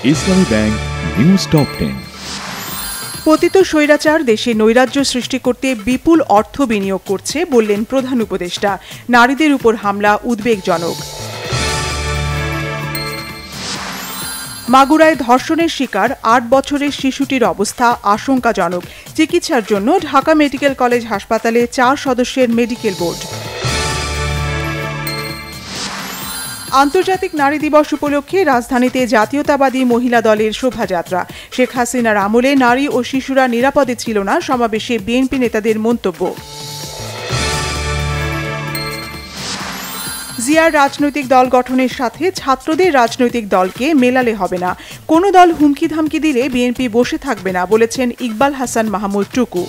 ইসলামী bank news top 10। পতিত স্বৈরাচার দেশে নৈরাজ্য সৃষ্টি করতে বিপুল অর্থ বিনিয়োগ করছে বললেন প্রধান উপদেষ্টা। নারীদের উপর হামলা উদ্বেগজনক। মাগুরায় ধর্ষণের শিকার ৮ বছরের শিশুটির অবস্থা আশঙ্কাজনক। চিকিৎসার জন্য ঢাকা মেডিকেল কলেজ হাসপাতালে ৪ সদস্যের মেডিকেল বোর্ড। আন্তর্জাতিক নারী দিবস উপলক্ষে রাজধানীতে জাতীয়তাবাদী মহিলা দলের শোভাযাত্রা। শেখ হাসিনার আমলে নারী ও শিশুরা নিরাপদে ছিল না, সমাবেশে বিএনপি নেতাদের মন্তব্য। জিয়ার রাজনৈতিক দল গঠনের সাথে ছাত্রদের রাজনৈতিক দলকে মেলালে হবে না। কোনো দল হুমকি ধামকি দিলে বিএনপি বসে থাকবে না বলেছেন ইকবাল হাসান মাহমুদ টুকু।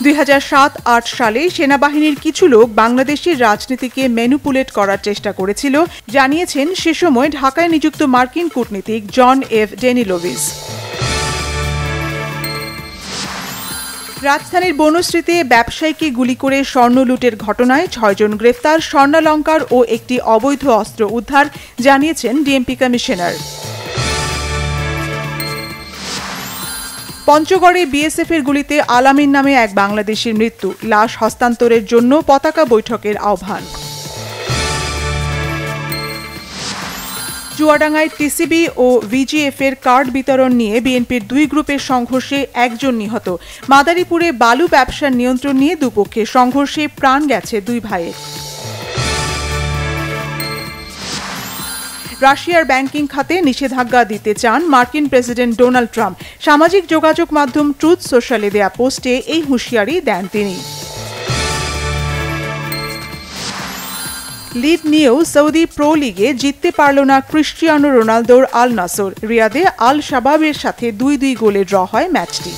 ২০০৭-৮ সালে সেনাবাহিনীর কিছু লোক বাংলাদেশের রাজনীতিকে ম্যানিপুলেট করার চেষ্টা করেছিল, জানিয়েছেন সে সময় ঢাকায় নিযুক্ত মার্কিন কূটনীতিক জন এফ ডেনিলোভিস। রাজধানীর বনশ্রীতে ব্যবসায়ীকে গুলি করে স্বর্ণ লুটের ঘটনায় ৬ জন গ্রেফতার, স্বর্ণালংকার ও একটি অবৈধ অস্ত্র উদ্ধার, জানিয়েছেন ডিএমপি কমিশনার। পঞ্চগড়ে বিএসএফের গুলিতে আলামিন নামে এক বাংলাদেশির মৃত্যু। লাশ হস্তান্তরের জন্য পতাকা বৈঠকের আহ্বান। চুয়াডাঙ্গায় টিসিবি ও ভিজিএফ এর কার্ড বিতরণ নিয়ে বিএনপির 2 গ্রুপের সংঘর্ষে 1 জন নিহত। মাদারীপুরে বালু ব্যবসার নিয়ন্ত্রণ নিয়ে দুপক্ষের সংঘর্ষে প্রাণ গেছে 2 ভাইয়ের। রাশিয়ার ব্যাংকিং খাতে নিষেধাজ্ঞা দিতে চান মার্কিন প্রেসিডেন্ট ডোনাল্ড ট্রাম্প। সামাজিক যোগাযোগ মাধ্যম ট্রুথ সোশ্যালে দেয়া পোস্টে এই হুঁশিয়ারি দেন তিনি। লিড নিয়েও সৌদি প্রো লিগে জিততে পারল না ক্রিস্টিয়ানো রোনালদোর আল নাসর। রিয়াদে আল শাবাবের সাথে 2-2 গোলে ড্র হয় ম্যাচটি।